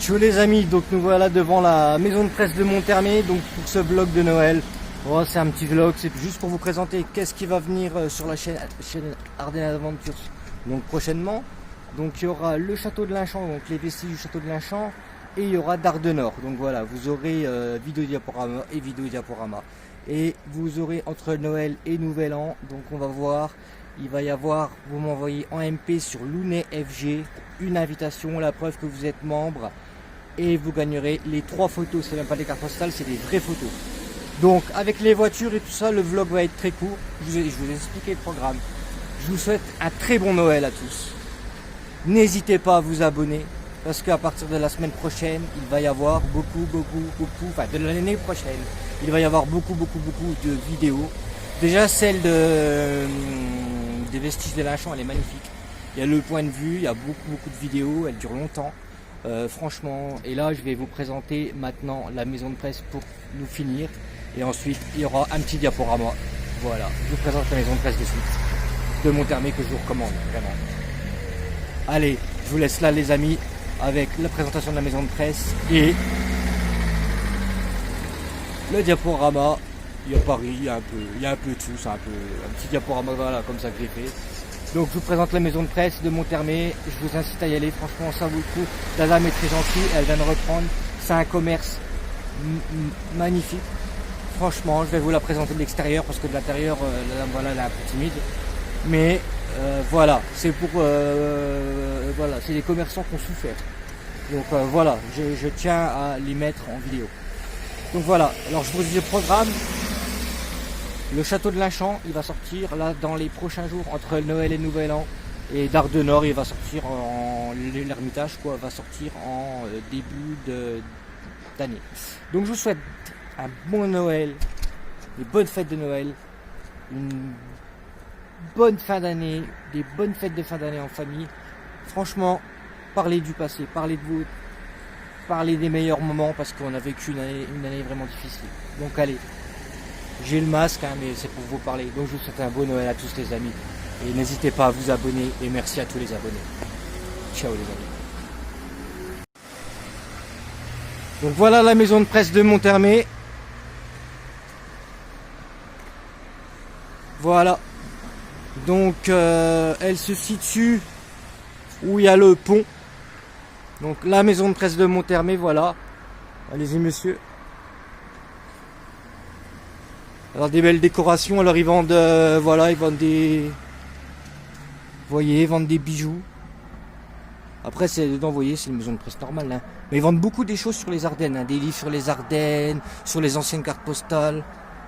Ciao les amis, donc nous voilà devant la maison de presse de Monthermé, donc pour ce vlog de Noël. Oh, c'est un petit vlog, c'est juste pour vous présenter qu'est-ce qui va venir sur la chaîne Ardennes Adventures donc prochainement. Donc il y aura le château de Linchamp, donc les vestiges du château de Linchamp, et il y aura Dard de Nord. Donc voilà, vous aurez vidéo diaporama et vidéo diaporama. Et vous aurez entre Noël et Nouvel An, donc on va voir, il va y avoir, vous m'envoyez en MP sur Lounet FG une invitation, la preuve que vous êtes membre, et vous gagnerez les 3 photos. C'est même pas des cartes postales, c'est des vraies photos. Donc avec les voitures et tout ça, le vlog va être très court. Je vous ai expliqué le programme. Je vous souhaite un très bon Noël à tous. N'hésitez pas à vous abonner, parce qu'à partir de la semaine prochaine, il va y avoir beaucoup, enfin de l'année prochaine, il va y avoir beaucoup de vidéos. Déjà celle des vestiges de Linchamp, elle est magnifique. Il y a le point de vue, il y a beaucoup de vidéos, elle dure longtemps. Franchement, et là je vais vous présenter maintenant la maison de presse pour nous finir. Et ensuite il y aura un petit diaporama. Voilà, je vous présente la maison de presse de suite. De Monthermé que je vous recommande, vraiment. Allez, je vous laisse là les amis, avec la présentation de la maison de presse et le diaporama. Il y a Paris, il y a un peu de tout, c'est un petit diaporama voilà, comme ça que j'ai fait. Donc je vous présente la maison de presse de Monthermé, je vous incite à y aller, franchement ça vaut le coup. La dame est très gentille, elle vient de reprendre, c'est un commerce magnifique. Franchement, je vais vous la présenter de l'extérieur parce que de l'intérieur, la dame voilà, elle est un peu timide. Mais voilà, c'est pour voilà, c'est les commerçants qui ont souffert. Donc voilà, je tiens à les mettre en vidéo. Donc voilà, alors je vous dis le programme. Le château de Linchamp, il va sortir là dans les prochains jours entre Noël et Nouvel An. Et Dard de Nord, il va sortir en l'Ermitage, quoi, va sortir en début d'année. Donc je vous souhaite un bon Noël, des bonnes fêtes de Noël, une bonne fin d'année, des bonnes fêtes de fin d'année en famille. Franchement, parlez du passé, parlez de vous, parlez des meilleurs moments parce qu'on a vécu une année vraiment difficile. Donc allez. J'ai le masque, hein, mais c'est pour vous parler. Donc je vous souhaite un beau Noël à tous les amis. Et n'hésitez pas à vous abonner. Et merci à tous les abonnés. Ciao les amis. Donc voilà la maison de presse de Monthermé. Voilà. Donc elle se situe où il y a le pont. Donc la maison de presse de Monthermé, voilà. Allez-y monsieur. Alors des belles décorations, alors ils vendent voilà, ils vendent des, vous voyez, ils vendent des bijoux. Après c'est dedans, vous voyez, c'est une maison de presse normale, hein. Mais ils vendent beaucoup des choses sur les Ardennes, hein, des livres sur les Ardennes, sur les anciennes cartes postales.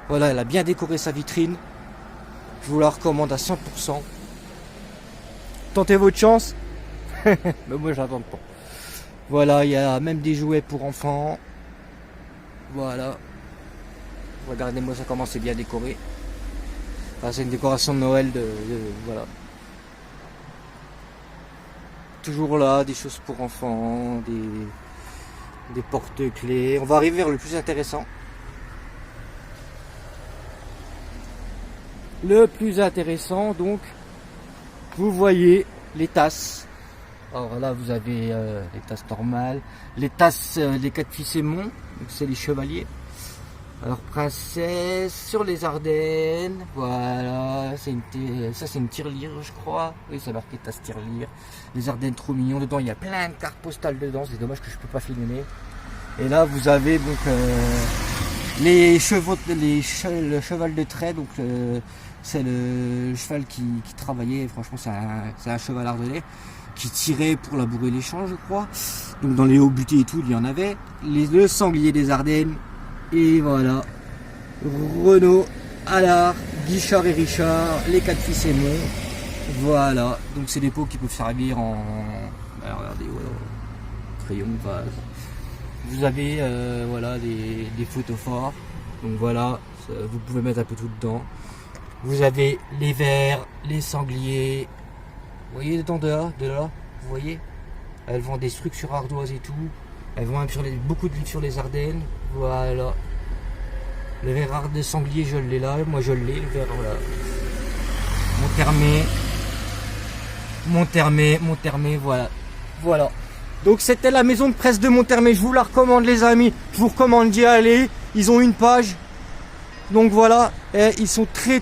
Voilà, elle a bien décoré sa vitrine. Je vous la recommande à 100%. Tentez votre chance. Mais moi j'attends pas. Voilà, il y a même des jouets pour enfants. Voilà. Regardez-moi ça comment c'est bien décoré. Enfin, c'est une décoration de Noël voilà. Toujours là, des choses pour enfants, des porte-clés. On va arriver vers le plus intéressant. Le plus intéressant, donc, vous voyez les tasses. Alors là, vous avez les tasses normales, les tasses des 4 fils Aymon, donc c'est les chevaliers. Alors princesse sur les Ardennes, voilà, ça c'est une tirelire je crois, oui c'est marqué tasse tirelire, les Ardennes trop mignons, dedans il y a plein de cartes postales dedans, c'est dommage que je peux pas filmer. Et là vous avez donc les chevaux, le cheval de trait, donc c'est le cheval qui travaillait, franchement c'est un cheval ardennais, qui tirait pour labourer les champs je crois, donc dans les hauts butés et tout il y en avait, le sanglier des Ardennes. Et voilà, Renault, Allard, Guichard et Richard, les 4 fils Aymon. Voilà, donc c'est des pots qui peuvent servir en... Alors, regardez, voilà, crayon, vase. Vous avez voilà, des photos forts. Donc voilà, vous pouvez mettre un peu tout dedans. Vous avez les vers, les sangliers. Vous voyez dedans de là, vous voyez. Elles vendent des trucs sur ardoise et tout. Elles vont même sur beaucoup de livres sur les Ardennes. Voilà. Le verre de sanglier, je l'ai là. Moi, je l'ai, le verre, voilà. Monthermé, voilà. Voilà. Donc c'était la maison de presse de Monthermé. Je vous la recommande les amis. Je vous recommande d'y aller. Ils ont une page. Donc voilà. Et ils sont très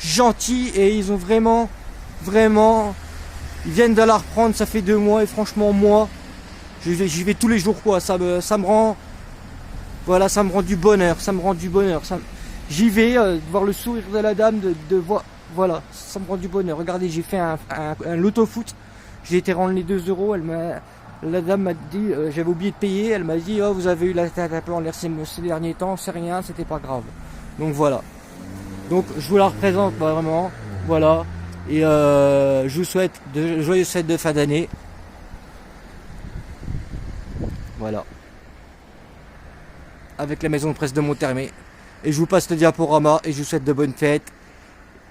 gentils. Et ils ont vraiment. Ils viennent de la reprendre. Ça fait 2 mois. Et franchement moi. J'y vais tous les jours quoi. Ça me rend. Voilà, ça me rend du bonheur. J'y vais voir le sourire de la dame. De voir. Voilà, ça me rend du bonheur. Regardez, j'ai fait un loto-foot. J'ai été rendre les 2 euros. La dame m'a dit, j'avais oublié de payer. Elle m'a dit, oh, vous avez eu la tête un peu en l'air ces derniers temps. C'est rien, c'était pas grave. Donc voilà. Donc je vous la représente vraiment. Voilà. Et je vous souhaite de joyeuses fêtes de fin d'année. Voilà. Avec la maison de presse de Monthermé. Et je vous passe le diaporama et je vous souhaite de bonnes fêtes.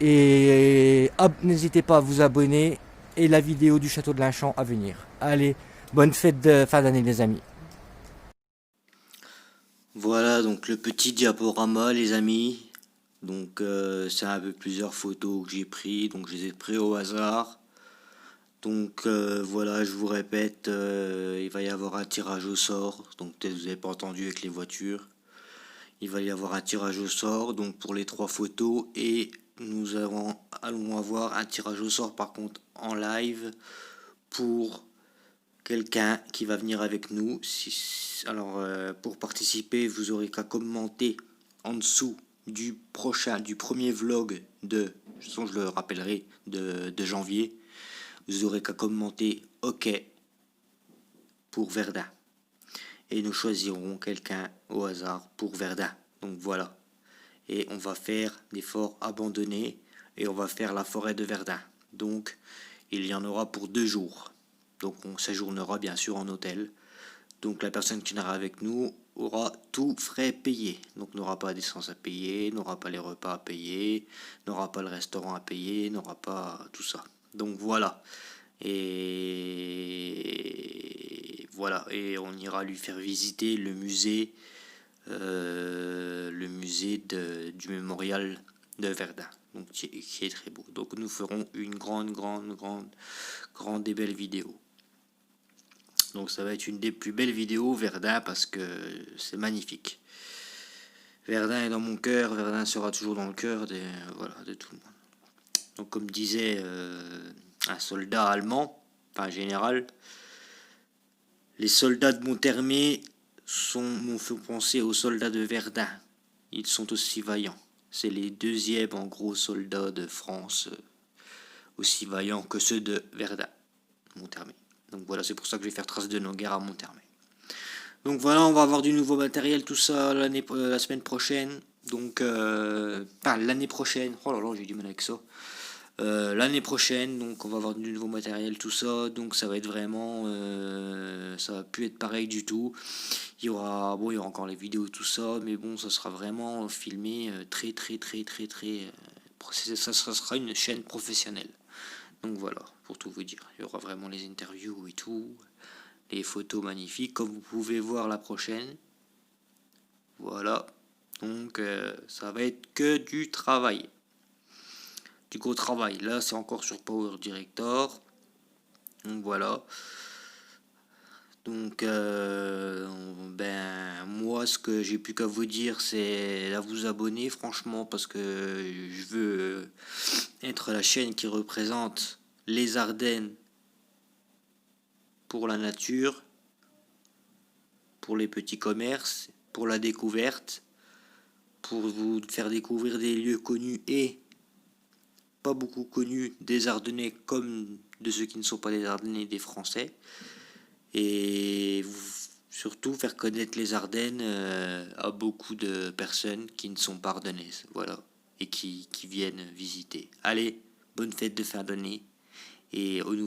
Et n'hésitez pas à vous abonner. Et la vidéo du château de Linchamp à venir. Allez, bonne fête de fin d'année les amis. Voilà donc le petit diaporama les amis. Donc c'est un peu plusieurs photos que j'ai pris. Donc je les ai pris au hasard. Donc voilà, je vous répète, il va y avoir un tirage au sort. Donc peut-être vous n'avez pas entendu avec les voitures. Il va y avoir un tirage au sort donc pour les 3 photos. Et nous allons avoir un tirage au sort par contre en live pour quelqu'un qui va venir avec nous. Alors pour participer, vous aurez qu'à commenter en dessous du premier vlog de, je le rappellerai, de janvier. Vous aurez qu'à commenter OK pour Verdun. Et nous choisirons quelqu'un au hasard pour Verdun. Donc voilà. Et on va faire des forts abandonnés et on va faire la forêt de Verdun. Donc il y en aura pour 2 jours. Donc on séjournera bien sûr en hôtel. Donc la personne qui viendra avec nous aura tout frais payé. Donc n'aura pas d'essence à payer, n'aura pas les repas à payer, n'aura pas le restaurant à payer, n'aura pas tout ça. Donc voilà. Et voilà. Et on ira lui faire visiter le musée. Du mémorial de Verdun, donc qui est très beau. Donc nous ferons une grande et belle vidéo. Donc ça va être une des plus belles vidéos Verdun parce que c'est magnifique. Verdun est dans mon cœur, Verdun sera toujours dans le cœur de tout le monde. Donc comme disait un soldat allemand, enfin un général, les soldats de Monthermé m'ont fait penser aux soldats de Verdun. Ils sont aussi vaillants. C'est les 2e en gros soldats de France, aussi vaillants que ceux de Verdun, Monthermé. Donc voilà, c'est pour ça que je vais faire trace de nos guerres à Monthermé. Donc voilà, on va avoir du nouveau matériel, tout ça la semaine prochaine. Donc, l'année prochaine. Oh là là, j'ai du mal avec ça. L'année prochaine, donc on va avoir du nouveau matériel, tout ça. Donc ça va être vraiment, ça va plus être pareil du tout. Il y aura encore les vidéos, tout ça, mais bon, ça sera vraiment filmé très. Ça sera une chaîne professionnelle. Donc voilà, pour tout vous dire, il y aura vraiment les interviews et tout, les photos magnifiques, comme vous pouvez voir la prochaine. Voilà, donc ça va être que du travail. Du gros travail. Là, c'est encore sur Power Director. Donc voilà. Donc, moi, ce que j'ai plus qu'à vous dire, c'est à vous abonner, franchement, parce que je veux être la chaîne qui représente les Ardennes pour la nature, pour les petits commerces, pour la découverte, pour vous faire découvrir des lieux connus et pas beaucoup connus des Ardennais comme de ceux qui ne sont pas des Ardennais, des Français. Et surtout faire connaître les Ardennes à beaucoup de personnes qui ne sont pas ardennaises, voilà, et qui viennent visiter. Allez, bonne fête de fin d'année et au nouveau.